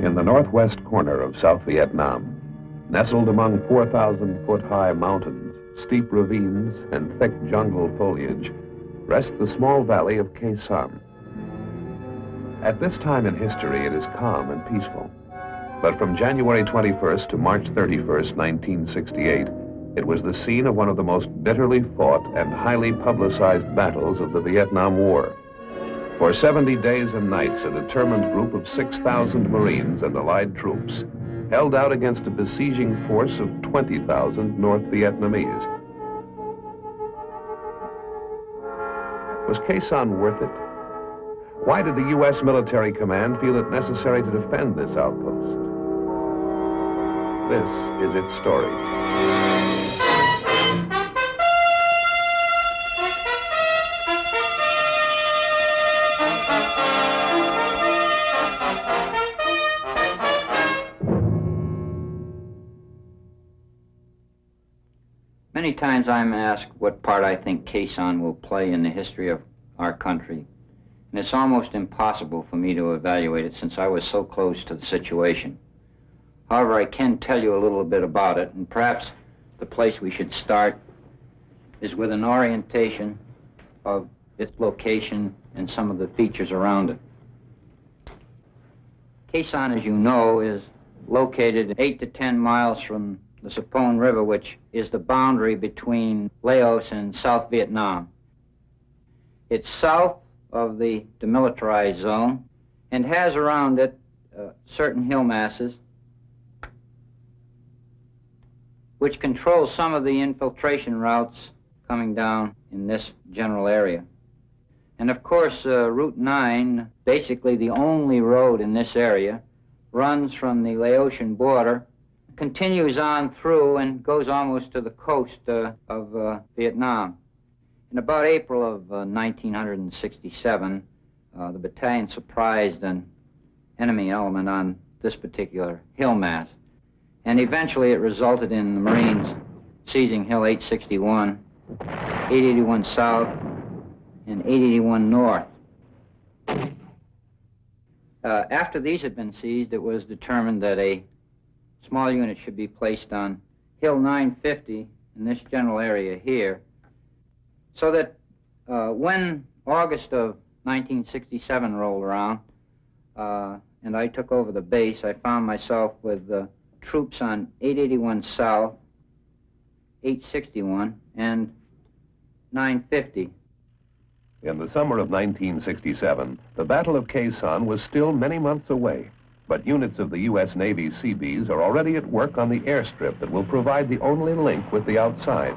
In the northwest corner of South Vietnam, nestled among 4,000-foot-high mountains, steep ravines, and thick jungle foliage, rests the small valley of Khe Sanh. At this time in history, it is calm and peaceful. But from January 21st to March 31st, 1968, it was the scene of one of the most bitterly fought and highly publicized battles of the Vietnam War. For 70 days and nights, a determined group of 6,000 Marines and Allied troops held out against a besieging force of 20,000 North Vietnamese. Was Khe Sanh worth it? Why did the U.S. military command feel it necessary to defend this outpost? This is its story. Many times I'm asked what part I think Khe Sanh will play in the history of our country. And it's almost impossible for me to evaluate it since I was so close to the situation. However, I can tell you a little bit about it, and perhaps the place we should start is with an orientation of its location and some of the features around it. Khe Sanh, as you know, is located 8 to 10 miles from the Sapone River, which is the boundary between Laos and South Vietnam. It's south of the demilitarized zone and has around it certain hill masses which control some of the infiltration routes coming down in this general area. And of course, Route 9, basically the only road in this area, runs from the Laotian border, continues on through and goes almost to the coast of Vietnam. In about April of 1967, the battalion surprised an enemy element on this particular hill mass. And eventually it resulted in the Marines seizing Hill 861, 881 South, and 881 North. After these had been seized, it was determined that a small unit should be placed on Hill 950 in this general area here, so that when August of 1967 rolled around and I took over the base, I found myself with troops on 881 South, 861, and 950. In the summer of 1967, the Battle of Khe Sanh was still many months away, but units of the U.S. Navy Seabees are already at work on the airstrip that will provide the only link with the outside,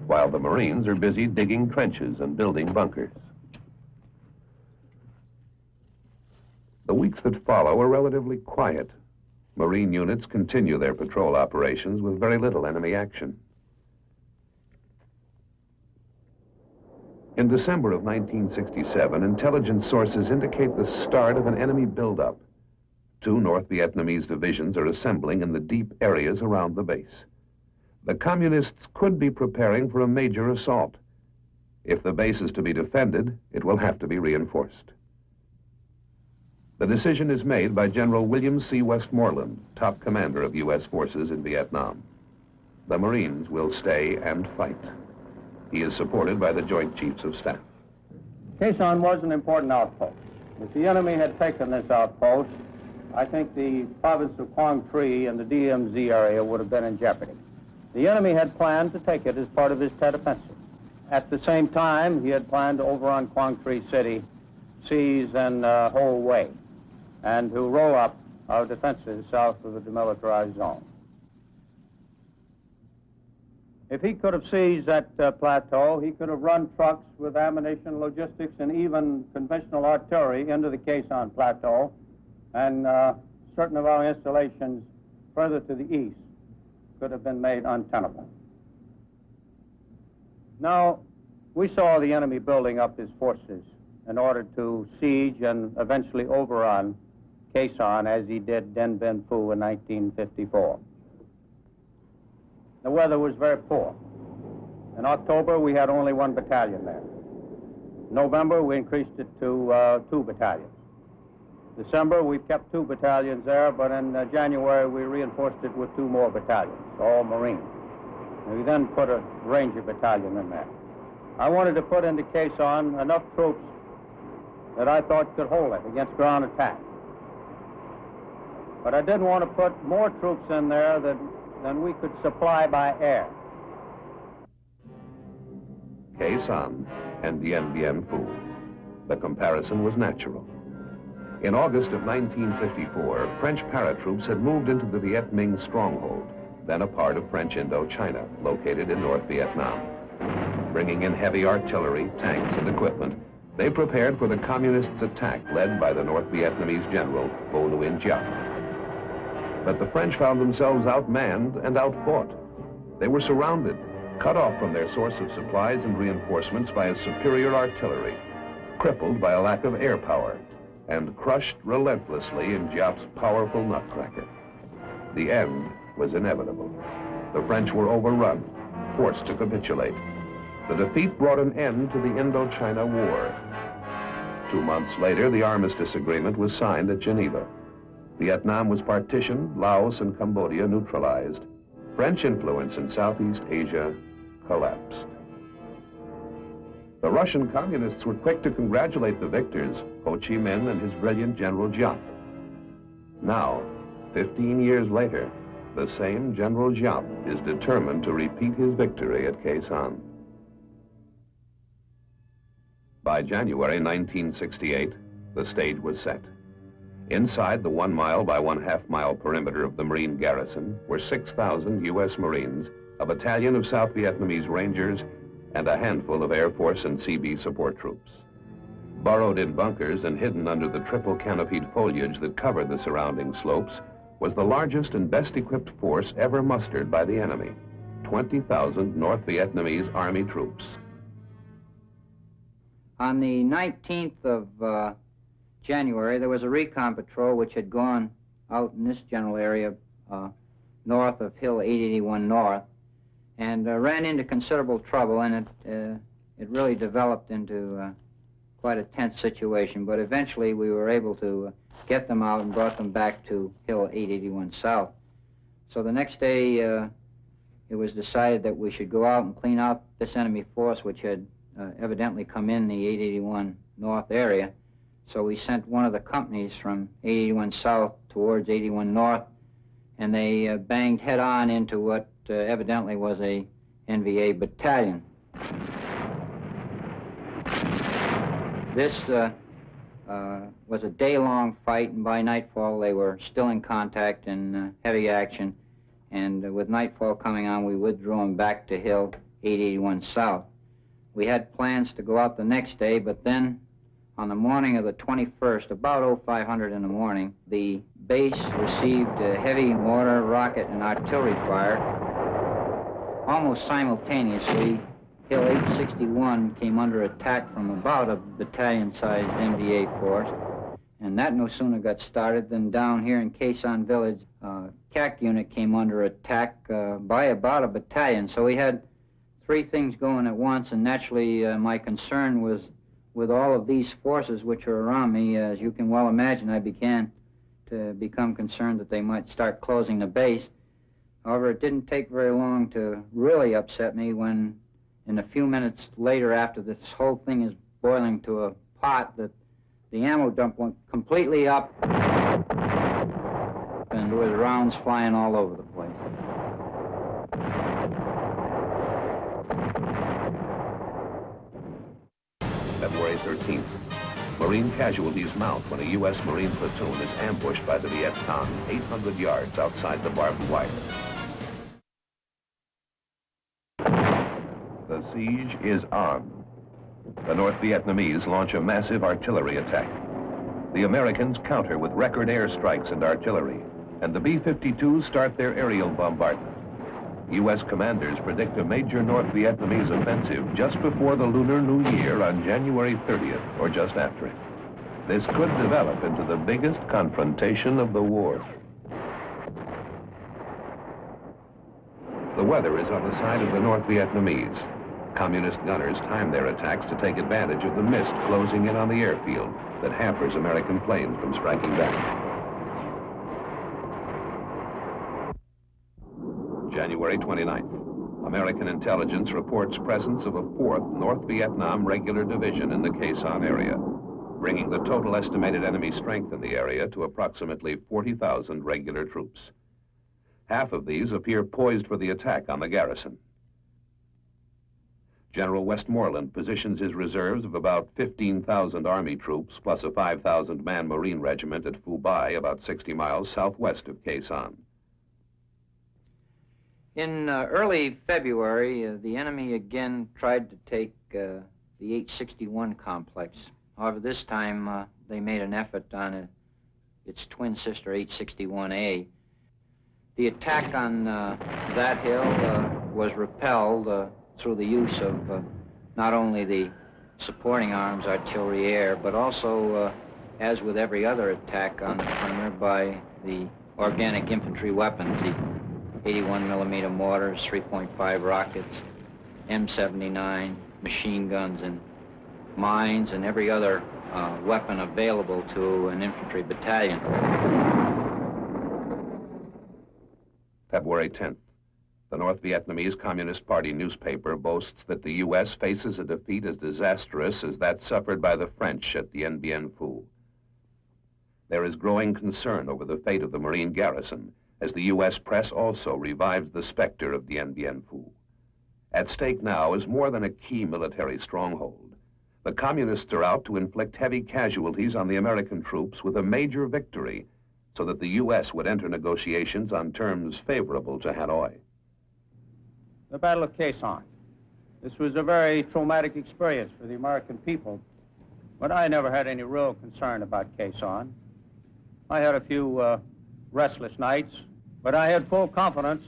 while the Marines are busy digging trenches and building bunkers. The weeks that follow are relatively quiet. Marine units continue their patrol operations with very little enemy action. In December of 1967, intelligence sources indicate the start of an enemy buildup. 2 North Vietnamese divisions are assembling in the deep areas around the base. The Communists could be preparing for a major assault. If the base is to be defended, it will have to be reinforced. The decision is made by General William C. Westmoreland, top commander of U.S. forces in Vietnam. The Marines will stay and fight. He is supported by the Joint Chiefs of Staff. Khe Sanh was an important outpost. If the enemy had taken this outpost, I think the province of Quang Tri and the DMZ area would have been in jeopardy. The enemy had planned to take it as part of his Tet offensive. At the same time, he had planned to overrun Quang Tri City, seize and hold Way, and to roll up our defenses south of the demilitarized zone. If he could have seized that plateau, he could have run trucks with ammunition, logistics, and even conventional artillery into the Khe Sanh Plateau, and certain of our installations further to the east could have been made untenable. Now, we saw the enemy building up his forces in order to siege and eventually overrun Khe Sanh as he did Dien Bien Phu in 1954. The weather was very poor. In October, we had only 1 battalion there. In November, we increased it to 2 battalions. December, we kept 2 battalions there, but in January, we reinforced it with 2 more battalions, all Marines. We then put a Ranger battalion in there. I wanted to put into Khe Sanh enough troops that I thought could hold it against ground attack. But I didn't want to put more troops in there than we could supply by air. Khe Sanh and Dien Bien Phu. The comparison was natural. In August of 1954, French paratroops had moved into the Viet Minh stronghold, then a part of French Indochina, located in North Vietnam. Bringing in heavy artillery, tanks, and equipment, they prepared for the Communists' attack led by the North Vietnamese general, Vo Nguyen Giap. But the French found themselves outmanned and outfought. They were surrounded, cut off from their source of supplies and reinforcements by a superior artillery, crippled by a lack of air power, and crushed relentlessly in Giap's powerful nutcracker. The end was inevitable. The French were overrun, forced to capitulate. The defeat brought an end to the Indochina War. 2 months later, the armistice agreement was signed at Geneva. Vietnam was partitioned, Laos and Cambodia neutralized. French influence in Southeast Asia collapsed. The Russian communists were quick to congratulate the victors, Ho Chi Minh and his brilliant General Giap. Now, 15 years later, the same General Giap is determined to repeat his victory at Khe Sanh. By January 1968, the stage was set. Inside the 1 mile by 1/2 mile perimeter of the Marine garrison were 6,000 U.S. Marines, a battalion of South Vietnamese Rangers, and a handful of Air Force and CB support troops. Burrowed in bunkers and hidden under the triple canopied foliage that covered the surrounding slopes was the largest and best equipped force ever mustered by the enemy, 20,000 North Vietnamese Army troops. On the 19th of January, there was a recon patrol which had gone out in this general area north of Hill 881 North, and ran into considerable trouble, and it really developed into quite a tense situation. But eventually we were able to get them out and brought them back to Hill 881 South. So the next day it was decided that we should go out and clean out this enemy force which had evidently come in the 881 North area. So we sent one of the companies from 881 South towards 81 North, and they banged head-on into what evidently was a NVA battalion. This was a day-long fight, and by nightfall they were still in contact and heavy action, and with nightfall coming on, we withdrew them back to Hill 881 South. We had plans to go out the next day, but then on the morning of the 21st, about 0500 in the morning, the base received heavy mortar, rocket, and artillery fire. Almost simultaneously, Hill 861 came under attack from about a battalion-sized NVA force, and that no sooner got started than down here in Khe Sanh village, CAC unit came under attack by about a battalion. So we had 3 things going at once, and naturally my concern was with all of these forces which are around me. As you can well imagine, I began to become concerned that they might start closing the base. However, it didn't take very long to really upset me when, in a few minutes later, after this whole thing is boiling to a pot, that the ammo dump went completely up, and there was rounds flying all over the place. February 13th. Marine casualties mount when a U.S. Marine platoon is ambushed by the Viet Cong 800 yards outside the barbed wire. The siege is on. The North Vietnamese launch a massive artillery attack. The Americans counter with record airstrikes and artillery, and the B-52s start their aerial bombardment. U.S. commanders predict a major North Vietnamese offensive just before the Lunar New Year on January 30th, or just after it. This could develop into the biggest confrontation of the war. The weather is on the side of the North Vietnamese. Communist gunners timed their attacks to take advantage of the mist closing in on the airfield that hampers American planes from striking down. January 29th. American intelligence reports presence of a 4th North Vietnam Regular Division in the Khe Sanh area, bringing the total estimated enemy strength in the area to approximately 40,000 regular troops. Half of these appear poised for the attack on the garrison. General Westmoreland positions his reserves of about 15,000 Army troops plus a 5,000-man Marine regiment at Phu Bai, about 60 miles southwest of Khe Sanh. In early February, the enemy again tried to take the 861 complex. However, this time they made an effort on its twin sister 861A. The attack on that hill was repelled through the use of not only the supporting arms, artillery, air, but also, as with every other attack on the perimeter, by the organic infantry weapons, the 81mm mortars, 3.5 rockets, M79, machine guns, and mines, and every other weapon available to an infantry battalion. February 10th. The North Vietnamese Communist Party newspaper boasts that the U.S. faces a defeat as disastrous as that suffered by the French at Dien Bien Phu. There is growing concern over the fate of the Marine garrison, as the U.S. press also revives the specter of Dien Bien Phu. At stake now is more than a key military stronghold. The Communists are out to inflict heavy casualties on the American troops with a major victory, so that the U.S. would enter negotiations on terms favorable to Hanoi. The Battle of Khe Sanh. This was a very traumatic experience for the American people, but I never had any real concern about Khe Sanh. I had a few restless nights, but I had full confidence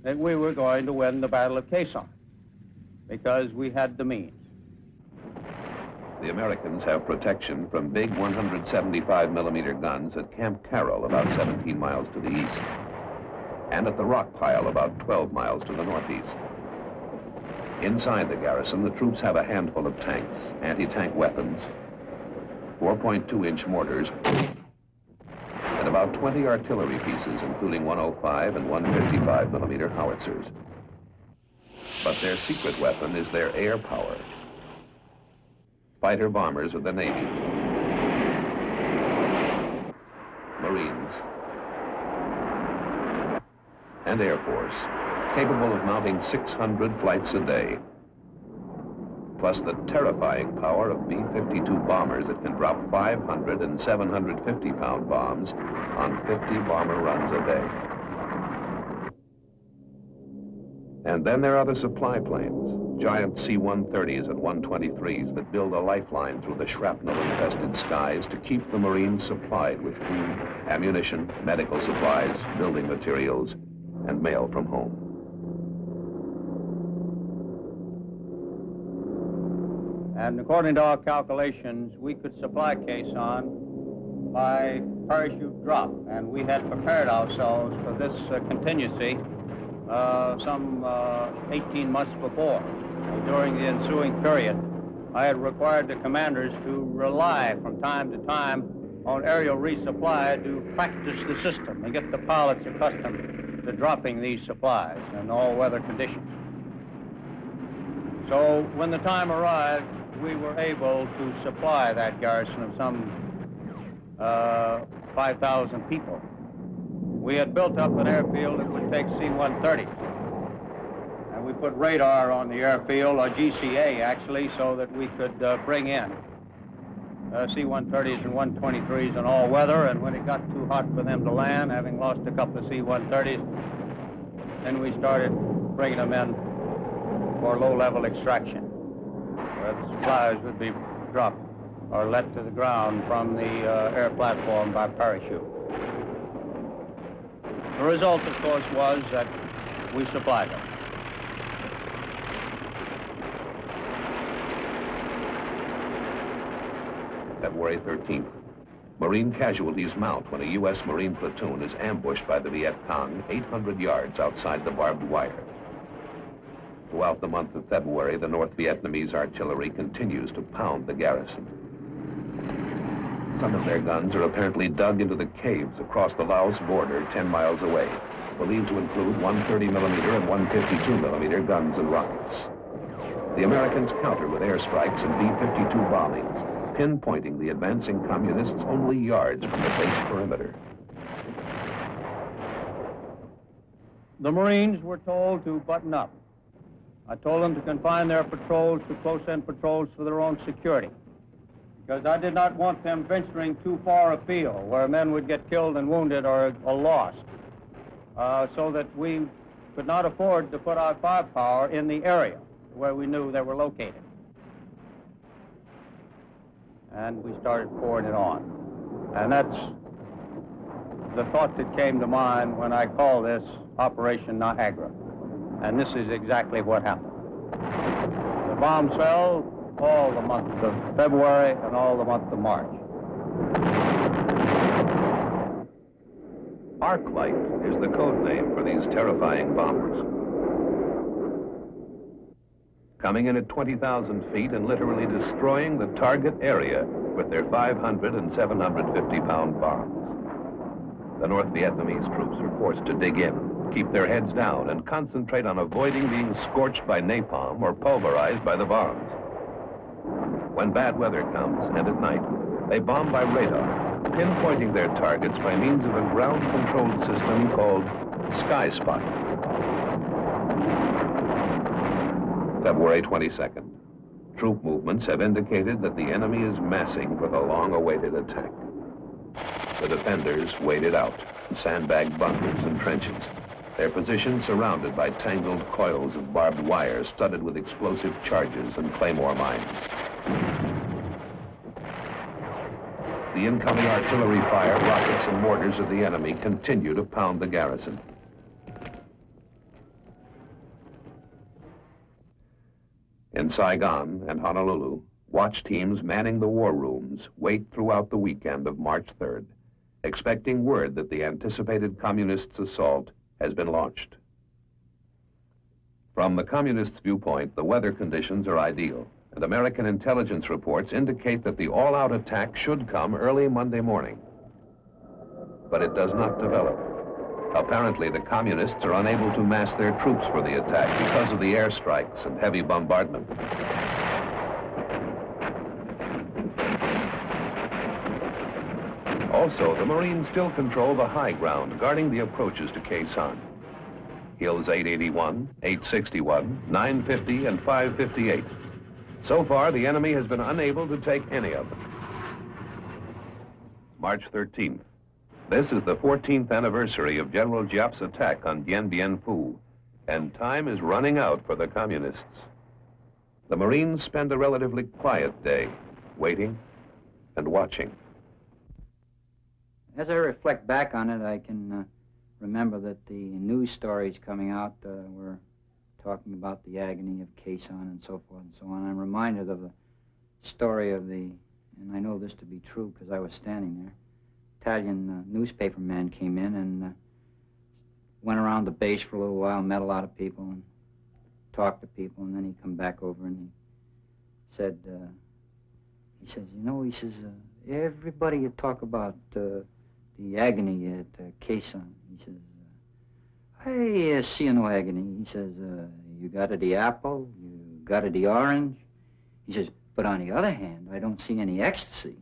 that we were going to win the Battle of Khe Sanh because we had the means. The Americans have protection from big 175mm guns at Camp Carroll, about 17 miles to the east, and at the rock pile, about 12 miles to the northeast. Inside the garrison, the troops have a handful of tanks, anti-tank weapons, 4.2-inch mortars, and about 20 artillery pieces, including 105 and 155mm howitzers. But their secret weapon is their air power. Fighter bombers of the Navy, Marines, and Air Force, capable of mounting 600 flights a day, plus the terrifying power of B-52 bombers that can drop 500 and 750-pound bombs on 50 bomber runs a day. And then there are the supply planes, giant C-130s and 123s that build a lifeline through the shrapnel-infested skies to keep the Marines supplied with food, ammunition, medical supplies, building materials, and mail from home. And according to our calculations, we could supply Khe Sanh by parachute drop, and we had prepared ourselves for this contingency some 18 months before. During the ensuing period, I had required the commanders to rely from time to time on aerial resupply to practice the system and get the pilots accustomed to dropping these supplies in all weather conditions. So when the time arrived, we were able to supply that garrison of some 5,000 people. We had built up an airfield that would take C-130s. And we put radar on the airfield, or GCA actually, so that we could bring in C-130s and 123s in all weather. And when it got too hot for them to land, having lost a couple of C-130s, then we started bringing them in for low-level extraction, where the supplies would be dropped or let to the ground from the air platform by parachute. The result, of course, was that we supplied them. February 13th. Marine casualties mount when a U.S. Marine platoon is ambushed by the Viet Cong 800 yards outside the barbed wire. Throughout the month of February, the North Vietnamese artillery continues to pound the garrison. Some of their guns are apparently dug into the caves across the Laos border 10 miles away, believed to include 130mm and 152mm guns and rockets. The Americans counter with airstrikes and B-52 bombings, pinpointing the advancing communists only yards from the base perimeter. The Marines were told to button up. I told them to confine their patrols to close-in patrols for their own security, because I did not want them venturing too far afield where men would get killed and wounded or lost, so that we could not afford to put our firepower in the area where we knew they were located. And we started pouring it on. And that's the thought that came to mind when I called this Operation Niagara. And this is exactly what happened. The bombs fell all the month of February and all the month of March. Arclight is the code name for these terrifying bombers. Coming in at 20,000 feet and literally destroying the target area with their 500 and 750-pound bombs. The North Vietnamese troops are forced to dig in, keep their heads down, and concentrate on avoiding being scorched by napalm or pulverized by the bombs. When bad weather comes, and at night, they bomb by radar, pinpointing their targets by means of a ground-controlled system called Sky Spot. February 22nd. Troop movements have indicated that the enemy is massing for the long-awaited attack. The defenders waded out, sandbagged bunkers and trenches, their position surrounded by tangled coils of barbed wire studded with explosive charges and claymore mines. The incoming artillery fire, rockets, and mortars of the enemy continue to pound the garrison. In Saigon and Honolulu, watch teams manning the war rooms wait throughout the weekend of March 3rd, expecting word that the anticipated communists' assault has been launched. From the communists' viewpoint, the weather conditions are ideal, and American intelligence reports indicate that the all-out attack should come early Monday morning. But it does not develop. Apparently, the communists are unable to mass their troops for the attack because of the airstrikes and heavy bombardment. Also, the Marines still control the high ground, guarding the approaches to Khe Sanh. Hills 881, 861, 950, and 558. So far, the enemy has been unable to take any of them. March 13th. This is the 14th anniversary of General Giap's attack on Dien Bien Phu, and time is running out for the communists. The Marines spend a relatively quiet day, waiting and watching. As I reflect back on it, I can remember that the news stories coming out were talking about the agony of Khe Sanh and so forth and so on. I'm reminded of the story of the, and I know this to be true because I was standing there, Italian newspaper man came in and went around the base for a little while, met a lot of people and talked to people, and then he come back over and he said, you know, he says, everybody you talk about the agony at Khe Sanh. He says, I see no agony. He says, you got the apple, you got the orange. He says, but on the other hand, I don't see any ecstasy.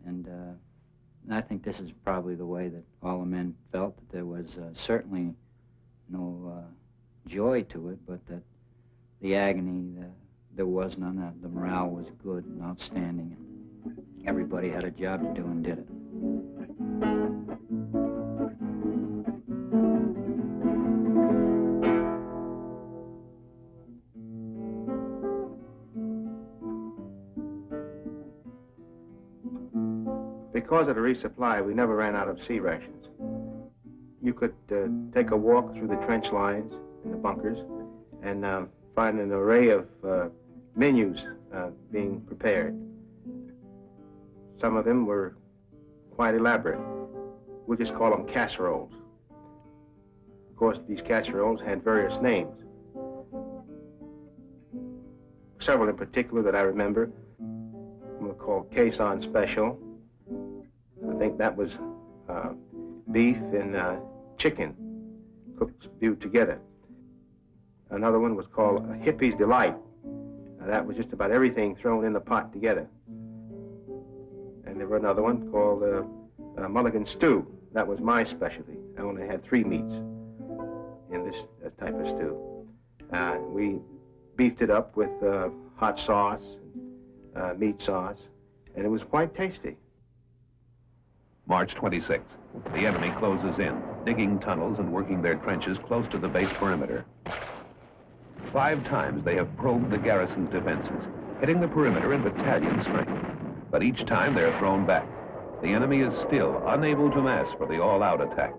And I think this is probably the way that all the men felt, that there was certainly no joy to it, but that the agony, there was none. The morale was good and outstanding. And everybody had a job to do and did it. Because of the resupply, we never ran out of sea rations. You could take a walk through the trench lines in the bunkers and find an array of menus being prepared. Some of them were quite elaborate. We'll just call them casseroles. Of course, these casseroles had various names. several in particular that I remember. One called Khe Sanh Special. I think that was beef and chicken cooked stewed together. Another one was called Hippie's Delight. That was just about everything thrown in the pot together. And there were another one called Mulligan Stew. That was my specialty. I only had 3 meats in this type of stew. We beefed it up with hot sauce, meat sauce, and it was quite tasty. March 26th, the enemy closes in, digging tunnels and working their trenches close to the base perimeter. 5 times they have probed the garrison's defenses, hitting the perimeter in battalion strength. But each time they're thrown back. The enemy is still unable to mass for the all-out attack.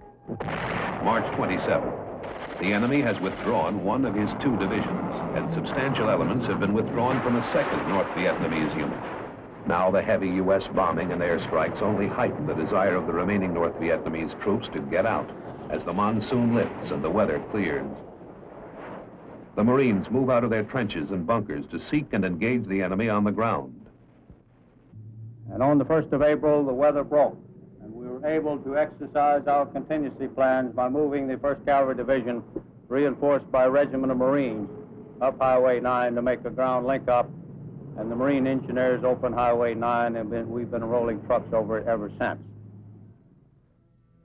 March 27th, the enemy has withdrawn 1 of his 2 divisions, and substantial elements have been withdrawn from a 2nd North Vietnamese unit. Now the heavy U.S. bombing and airstrikes only heighten the desire of the remaining North Vietnamese troops to get out as the monsoon lifts and the weather clears. The Marines move out of their trenches and bunkers to seek and engage the enemy on the ground. And on the 1st of April, the weather broke, and we were able to exercise our contingency plans by moving the 1st Cavalry Division, reinforced by a regiment of Marines, up Highway 9 to make a ground link-up, and the Marine engineers opened Highway 9, and we've been rolling trucks over it ever since.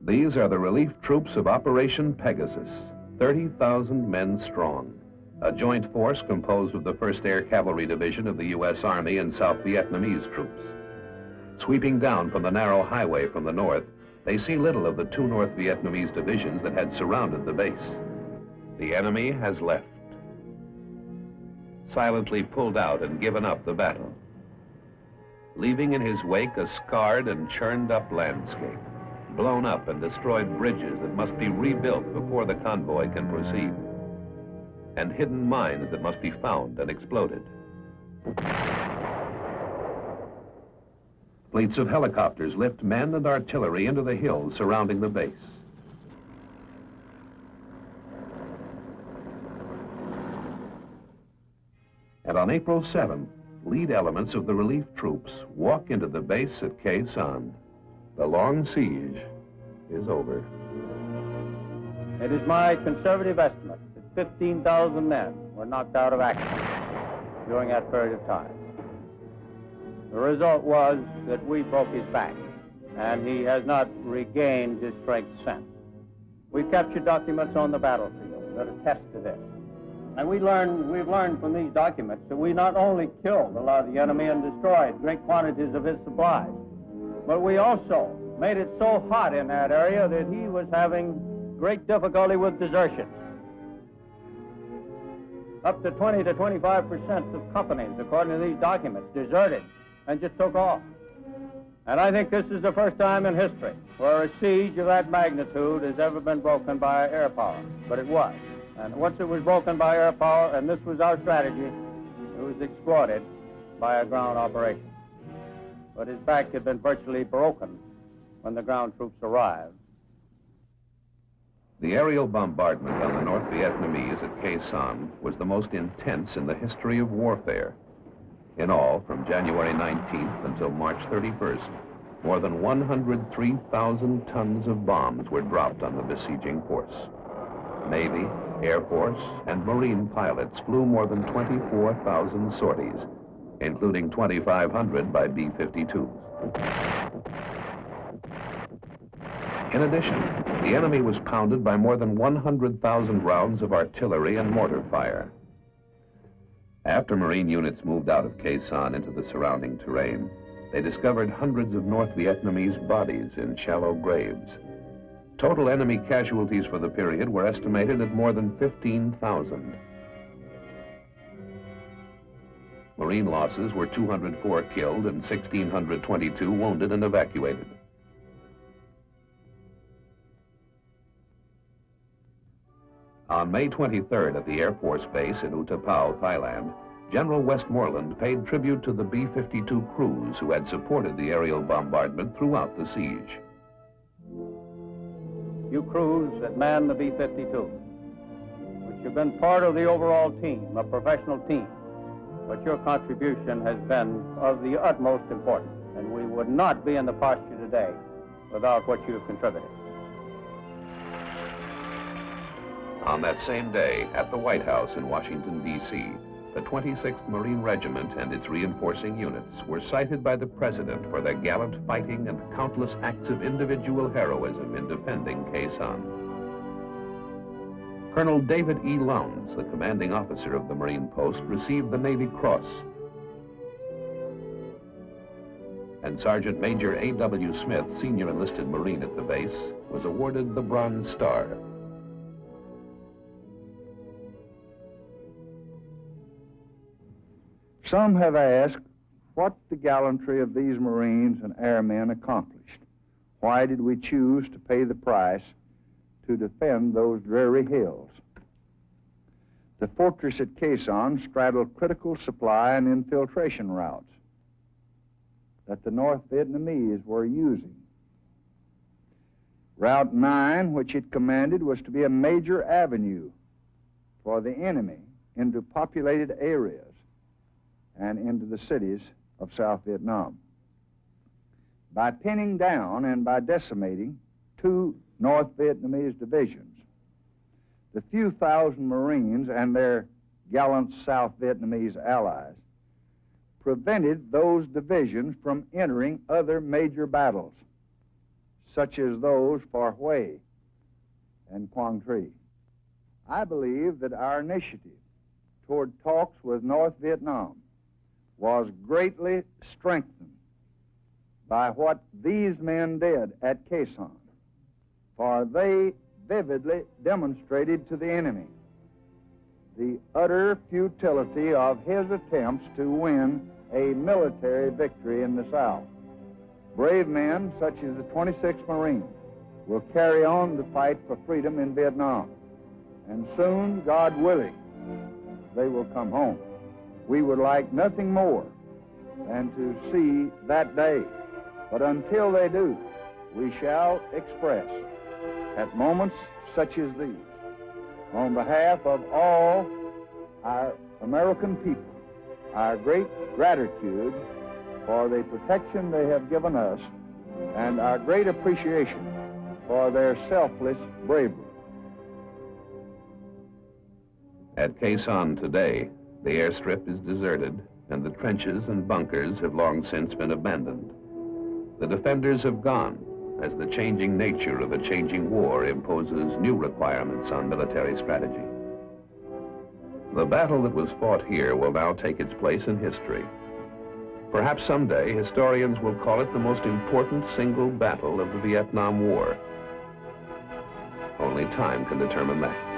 These are the relief troops of Operation Pegasus, 30,000 men strong, a joint force composed of the 1st Air Cavalry Division of the U.S. Army and South Vietnamese troops. Sweeping down from the narrow highway from the north, they see little of the 2 North Vietnamese divisions that had surrounded the base. The enemy has left, silently pulled out and given up the battle, leaving in his wake a scarred and churned up landscape, blown up and destroyed bridges that must be rebuilt before the convoy can proceed, and hidden mines that must be found and exploded. Fleets of helicopters lift men and artillery into the hills surrounding the base. And on April 7th, lead elements of the relief troops walk into the base at Khe Sanh. The long siege is over. It is my conservative estimate that 15,000 men were knocked out of action during that period of time. The result was that we broke his back, and he has not regained his strength since. We've captured documents on the battlefield that attest to this. And we've learned from these documents that we not only killed a lot of the enemy and destroyed great quantities of his supplies, but we also made it so hot in that area that he was having great difficulty with desertions. Up to 20 to 25% of companies, according to these documents, deserted and just took off. And I think this is the first time in history where a siege of that magnitude has ever been broken by air power, but it was. And once it was broken by air power, and this was our strategy, it was exploited by a ground operation. But his back had been virtually broken when the ground troops arrived. The aerial bombardment on the North Vietnamese at Khe Sanh was the most intense in the history of warfare. In all, from January 19th until March 31st, more than 103,000 tons of bombs were dropped on the besieging force. Navy, Air Force, and Marine pilots flew more than 24,000 sorties, including 2,500 by B-52s. In addition, the enemy was pounded by more than 100,000 rounds of artillery and mortar fire. After Marine units moved out of Khe Sanh into the surrounding terrain, they discovered hundreds of North Vietnamese bodies in shallow graves. Total enemy casualties for the period were estimated at more than 15,000. Marine losses were 204 killed and 1,622 wounded and evacuated. On May 23rd at the Air Force Base in Utapao, Thailand, General Westmoreland paid tribute to the B-52 crews who had supported the aerial bombardment throughout the siege. You crews that man the B-52, which have been part of the overall team, a professional team, but your contribution has been of the utmost importance, and we would not be in the posture today without what you have contributed. On that same day, at the White House in Washington, D.C., the 26th Marine Regiment and its reinforcing units were cited by the President for their gallant fighting and countless acts of individual heroism in defending Khe Sanh. Colonel David E. Lowndes, the commanding officer of the Marine post, received the Navy Cross. And Sergeant Major A.W. Smith, senior enlisted Marine at the base, was awarded the Bronze Star. Some have asked what the gallantry of these Marines and airmen accomplished. Why did we choose to pay the price to defend those dreary hills? The fortress at Khe Sanh straddled critical supply and infiltration routes that the North Vietnamese were using. Route 9, which it commanded, was to be a major avenue for the enemy into populated areas and into the cities of South Vietnam. By pinning down and by decimating 2 North Vietnamese divisions, the few thousand Marines and their gallant South Vietnamese allies prevented those divisions from entering other major battles, such as those for Hue and Quang Tri. I believe that our initiative toward talks with North Vietnam was greatly strengthened by what these men did at Khe Sanh, for they vividly demonstrated to the enemy the utter futility of his attempts to win a military victory in the South. Brave men such as the 26th Marines will carry on the fight for freedom in Vietnam, and soon, God willing, they will come home. We would like nothing more than to see that day. But until they do, we shall express, at moments such as these, on behalf of all our American people, our great gratitude for the protection they have given us and our great appreciation for their selfless bravery. At Khe Sanh today, the airstrip is deserted, and the trenches and bunkers have long since been abandoned. The defenders have gone, as the changing nature of a changing war imposes new requirements on military strategy. The battle that was fought here will now take its place in history. Perhaps someday, historians will call it the most important single battle of the Vietnam War. Only time can determine that.